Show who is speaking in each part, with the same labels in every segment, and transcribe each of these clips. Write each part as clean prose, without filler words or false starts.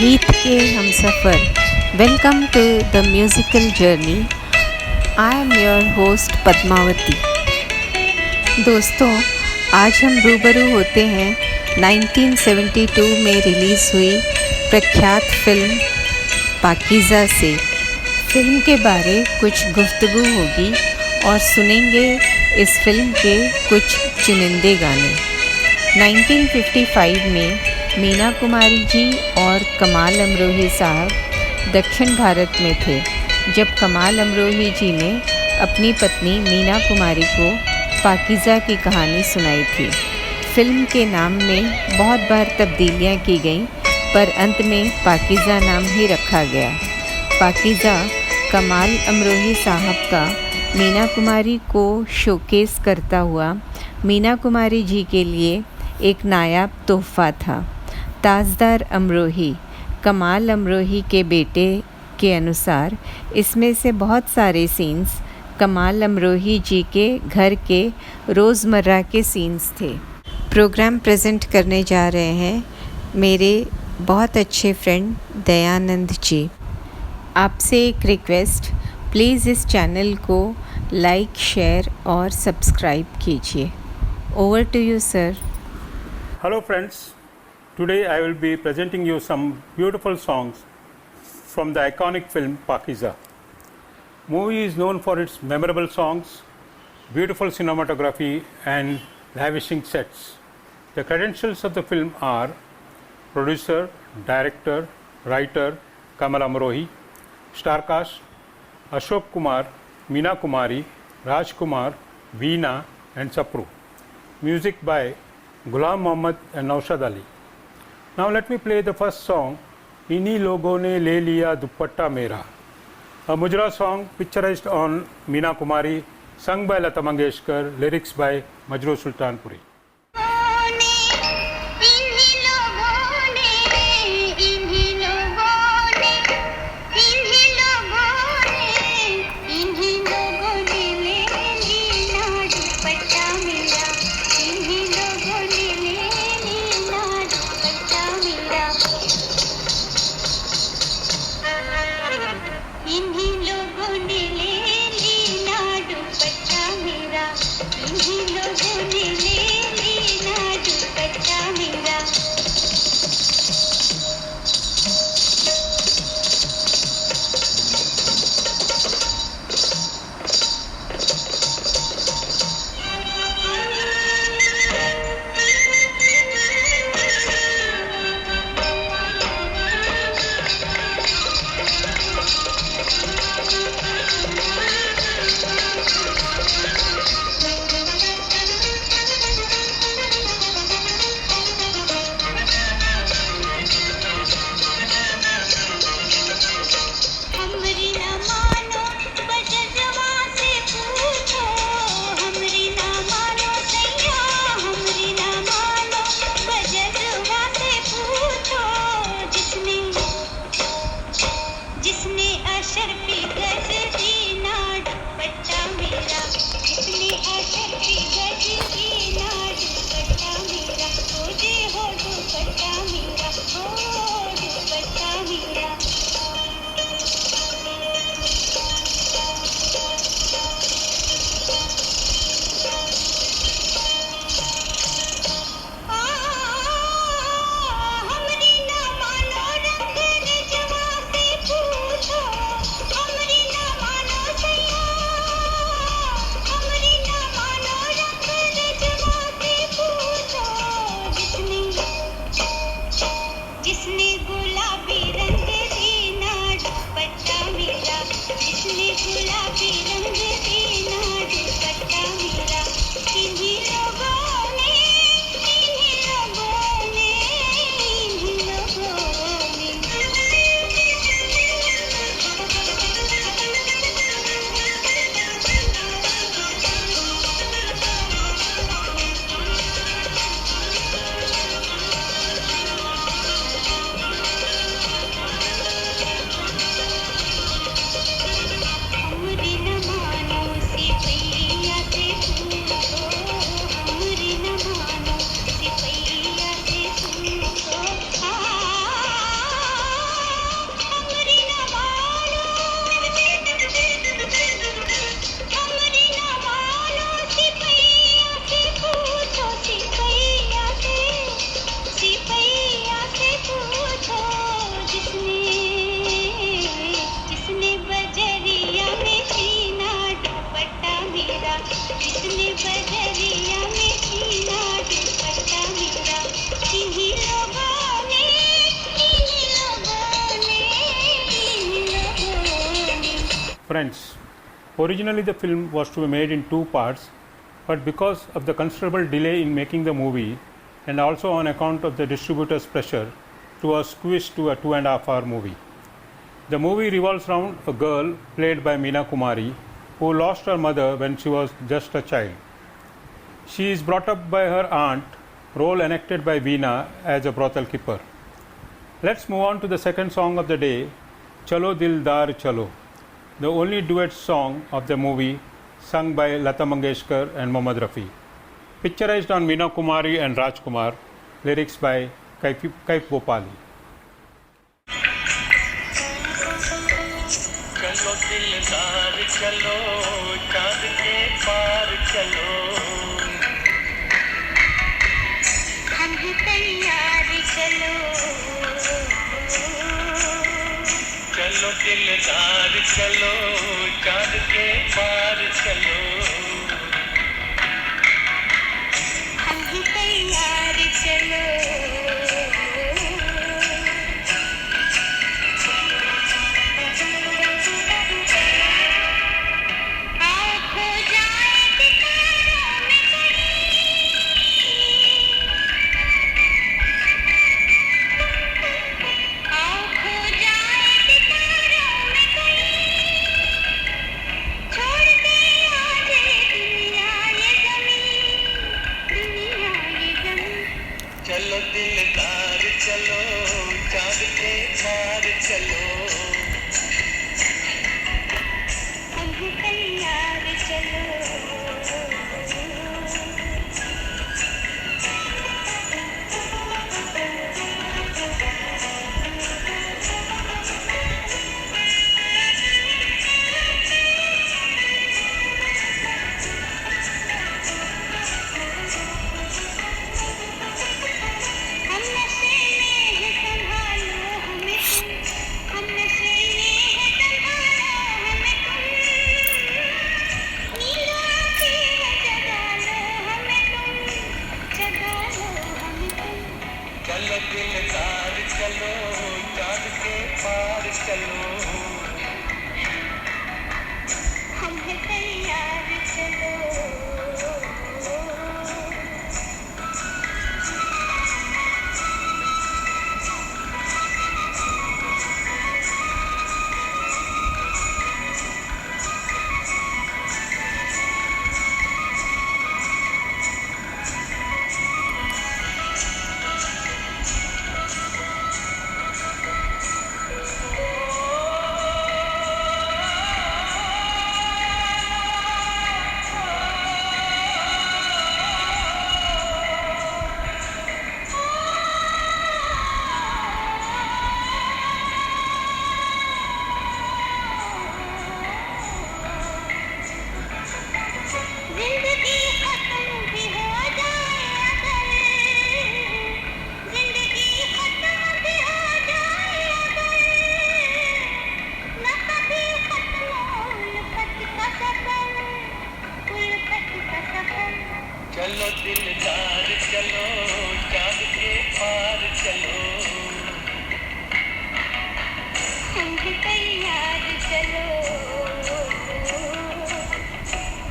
Speaker 1: गीत के हमसफ़र। Welcome to the musical journey. I am your host Padmavati. दोस्तों, आज हम रूबरू होते हैं 1972 में रिलीज़ हुई प्रख्यात फिल्म पाकीज़ा से। फिल्म के बारे कुछ गुफ्तगू होगी और सुनेंगे इस फिल्म के कुछ चुनिंदे गाने। 1955 में मीना कुमारी जी और कमाल अमरोही साहब दक्षिण भारत में थे जब कमाल अमरोही जी ने अपनी पत्नी मीना कुमारी को पाकीज़ा की कहानी सुनाई थी। फिल्म के नाम में बहुत बार तब्दीलियां की गईं, पर अंत में पाकीज़ा नाम ही रखा गया। पाकीज़ा कमाल अमरोही साहब का मीना कुमारी को शोकेस करता हुआ मीना कुमारी जी के लिए एक नायाब तोहफ़ा था। ताजदार अमरोही कमाल अमरोही के बेटे के अनुसार इसमें से बहुत सारे सीन्स कमाल अमरोही जी के घर के रोज़मर्रा के सीन्स थे। प्रोग्राम प्रेजेंट करने जा रहे हैं मेरे बहुत अच्छे फ्रेंड दयानंद जी। आपसे एक रिक्वेस्ट, प्लीज़ इस चैनल को लाइक, शेयर और सब्सक्राइब कीजिए। Over to you sir.
Speaker 2: Hello friends, today I will be presenting you some beautiful songs from the iconic film Pakiza. Movie is known for its memorable songs, beautiful cinematography and lavishing sets. The credentials of the film are producer, director, writer Kamal Amrohi, star cast Ashok Kumar, Meena Kumari, Raj Kumar, Veena and Sapru. Music by Ghulam Mohammad and Naushad Ali. Now let me play the first song, इन्हीं लोगों ने ले लिया दुपट्टा मेरा, a Mujra song picturized on Meena Kumari, sung by Lata Mangeshkar, lyrics by Majrooh Sultanpuri. Friends, originally the film was to be made in two parts, but because of the considerable delay in making the movie and also on account of the distributor's pressure, it was squeezed to a 2.5 hour movie. The movie revolves around a girl played by Meena Kumari who lost her mother when she was just a child. She is brought up by her aunt, role enacted by Veena as a brothel keeper. Let's move on to the second song of the day, Chalo Dildar Chalo, the only duet song of the movie sung by Lata Mangeshkar and Mohammad Rafi. Picturized on Meena Kumari and Rajkumar, lyrics by Kaif Bhopali.
Speaker 3: चलो दिलदार चलो चांद के पार चलो हम हैं तैयार चलो चलो दिलदार चलो चांद के पार चलो हम हैं तैयार चलो चलो दिलदार चलो चांद के पार चलो हम हैं तैयार चलो चलो दिलदार चलो चांद के पार चलो हम हैं तैयार चलो चलो दिलदार चलो चांद के पार चलो हम हैं तैयार चलो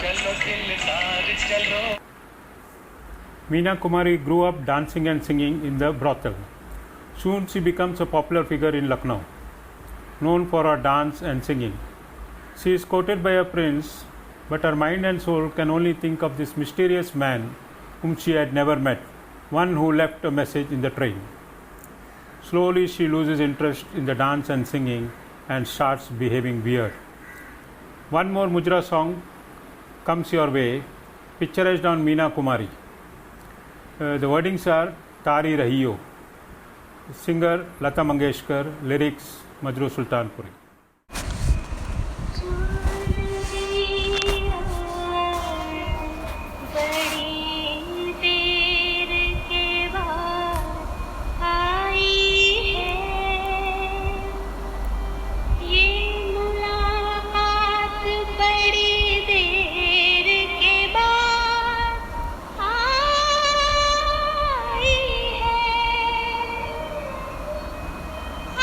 Speaker 3: चलो दिलदार चलो
Speaker 2: Meena Kumari grew up dancing and singing in the brothel. Soon she becomes a popular figure in Lucknow, known for her dance and singing. She is courted by a prince, but her mind and soul can only think of this mysterious man whom she had never met, one who left a message in the train. Slowly she loses interest in the dance and singing and starts behaving weird. One more Mujra song comes your way, picturized on Meena Kumari. The wordings are Tari Rahiyo. Singer Lata Mangeshkar, lyrics Majroo Sultanpuri.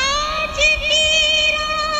Speaker 3: आज तेरा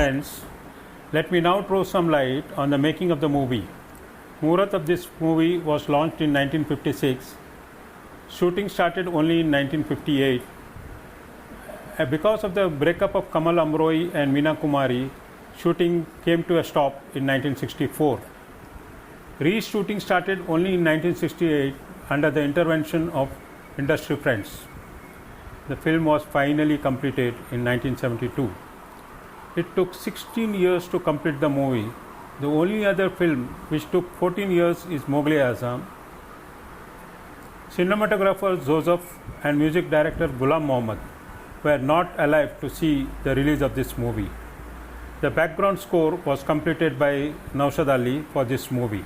Speaker 2: friends, let me now throw some light on the making of the movie. Muhurat of this movie was launched in 1956. Shooting started only in 1958. Because of the breakup of Kamal Amrohi and Meena Kumari, shooting came to a stop in 1964. Re-shooting started only in 1968 under the intervention of industry friends. The film was finally completed in 1972. It took 16 years to complete the movie. The only other film which took 14 years is Mughal-e-Azam. Cinematographer Joseph and music director Ghulam Mohammed were not alive to see the release of this movie. The background score was completed by Naushad Ali for this movie.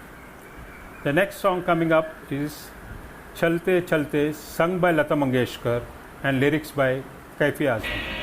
Speaker 2: The next song coming up is Chalte Chalte, sung by Lata Mangeshkar and lyrics by Kaifi Azam.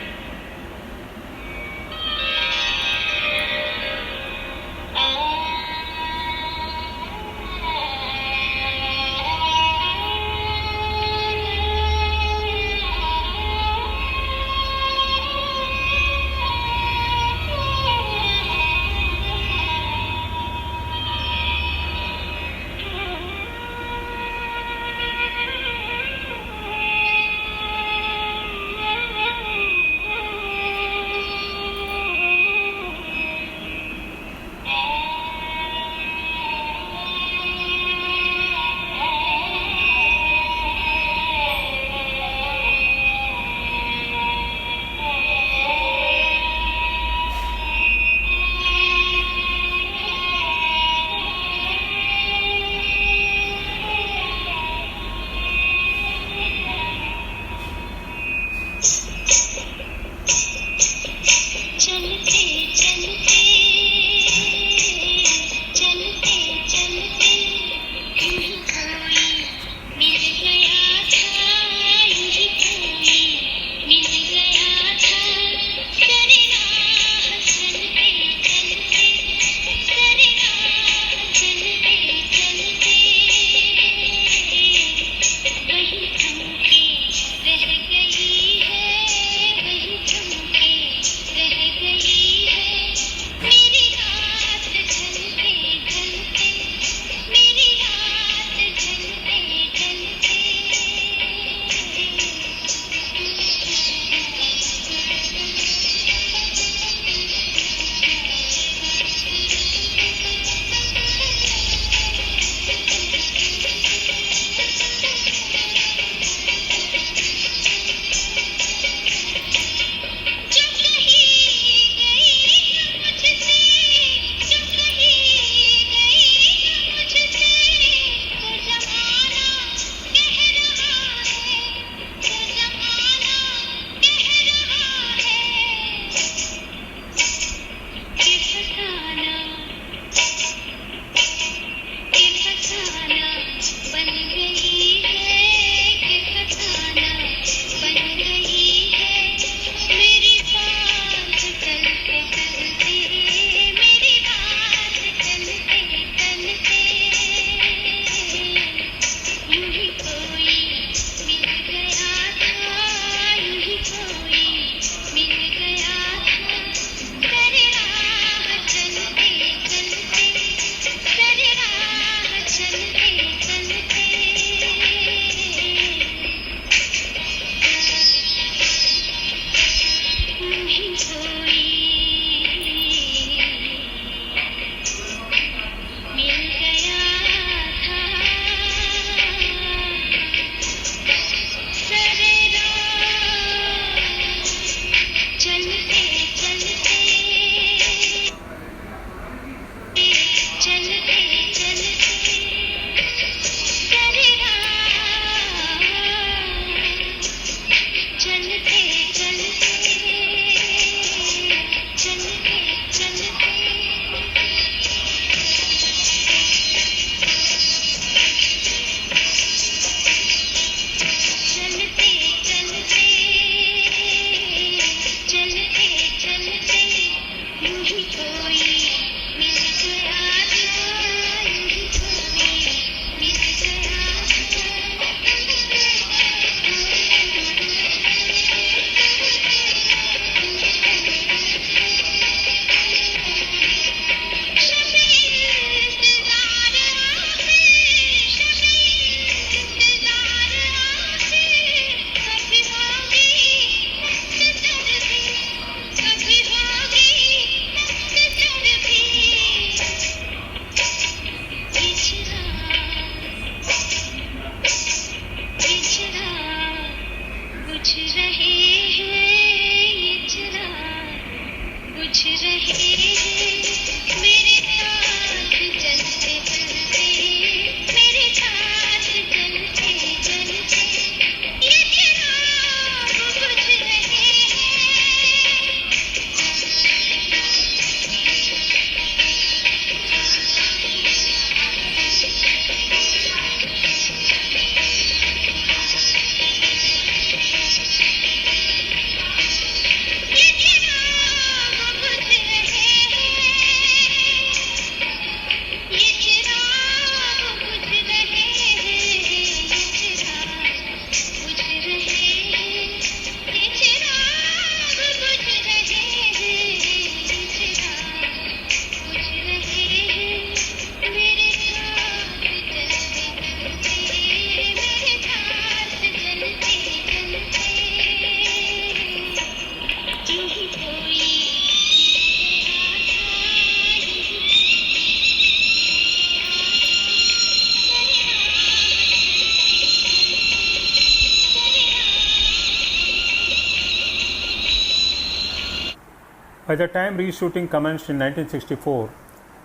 Speaker 2: By the time reshooting commenced in 1964,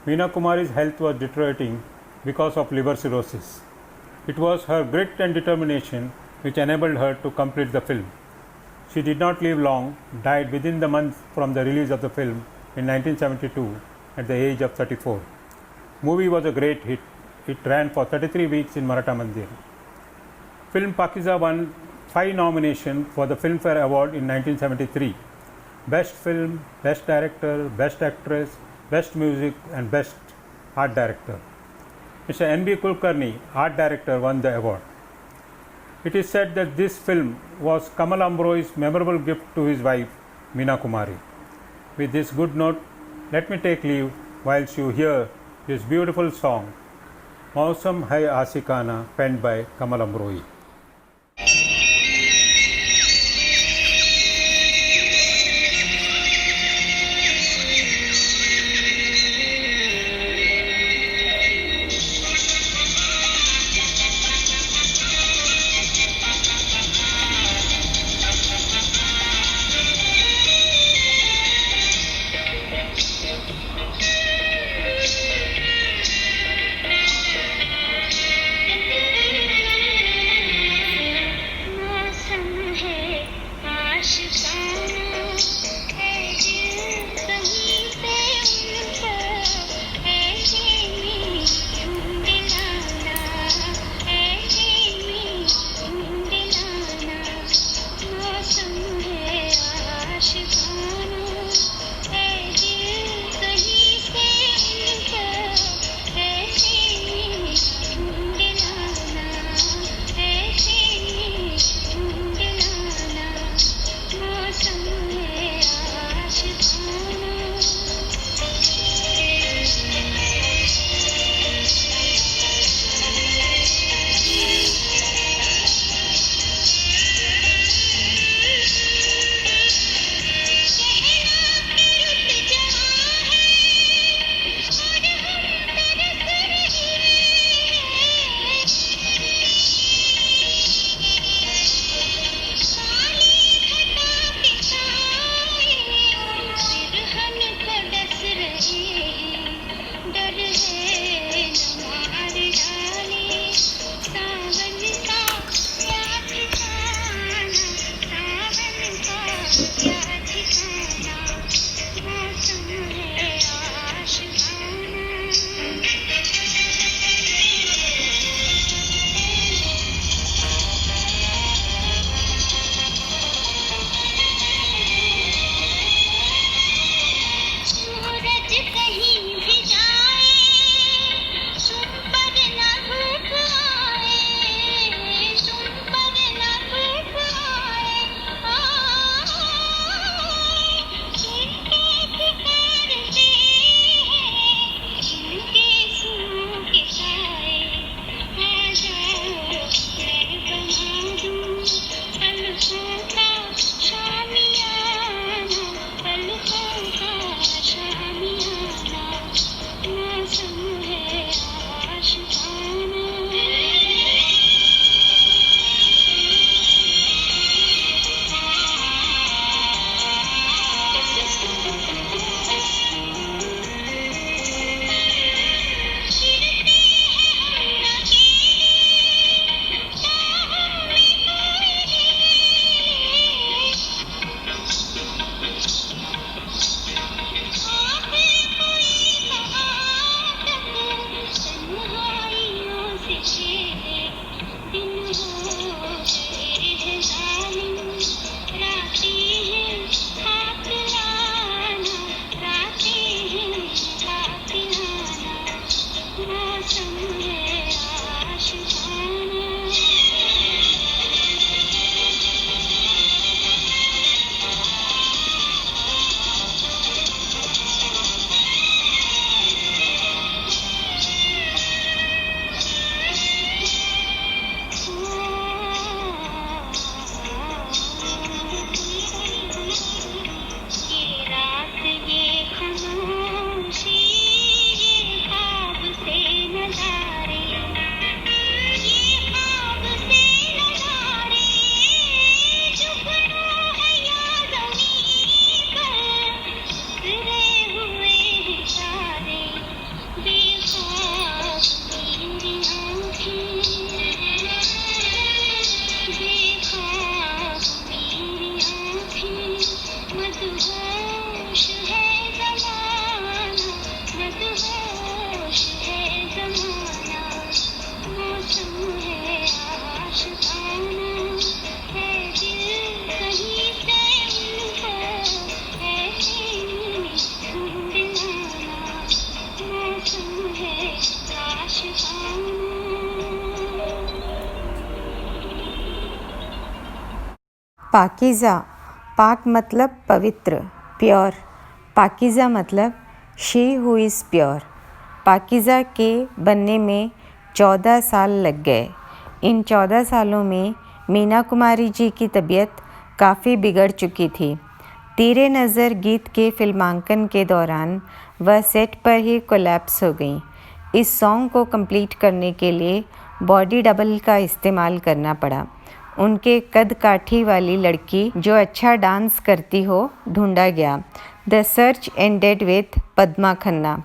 Speaker 2: Meena Kumari's health was deteriorating because of liver cirrhosis. It was her grit and determination which enabled her to complete the film. She did not live long, died within the month from the release of the film in 1972 at the age of 34. Movie was a great hit. It ran for 33 weeks in Maratha Mandir. Film Pakiza won 5 nominations for the Filmfare Award in 1973. Best Film, Best Director, Best Actress, Best Music and Best Art Director. Mr. N.B. Kulkarni, Art Director, won the award. It is said that this film was Kamal Amroi's memorable gift to his wife, Meena Kumari. With this good note, let me take leave whilst you hear this beautiful song, Mausam Hai Asikana, penned by Kamal Amroi.
Speaker 1: Pakeezah, पाक मतलब पवित्र, pure. Pakeezah मतलब she who is pure. Pakeezah के बनने में 14 साल लग गए। इन 14 सालों में मीना कुमारी जी की तबीयत काफ़ी बिगड़ चुकी थी। तीरे नज़र गीत के फिल्मांकन के दौरान वह सेट पर ही कोलैप्स हो गईं। इस सॉन्ग को कंप्लीट करने के लिए बॉडी डबल का इस्तेमाल करना पड़ा। उनके कद काठी वाली लड़की जो अच्छा डांस करती हो ढूंढा गया। The search ended with Padma Khanna.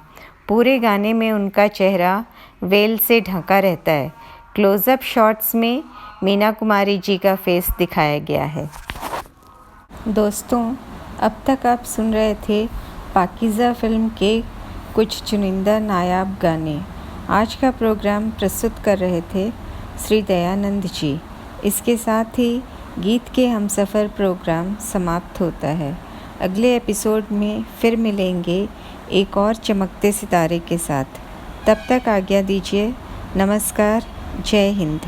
Speaker 1: पूरे गाने में उनका चेहरा वेल से ढका रहता है। क्लोज़अप शॉट्स में मीना कुमारी जी का फेस दिखाया गया है। दोस्तों, अब तक आप सुन रहे थे पाकीज़ा फिल्म के कुछ चुनिंदा नायाब गाने। आज का प्रोग्राम प्रस्तुत कर रहे थे श्री दयानंद जी। इसके साथ ही गीत के हमसफ़र प्रोग्राम समाप्त होता है। अगले एपिसोड में फिर मिलेंगे एक और चमकते सितारे के साथ। तब तक आज्ञा दीजिए। नमस्कार। जय हिंद।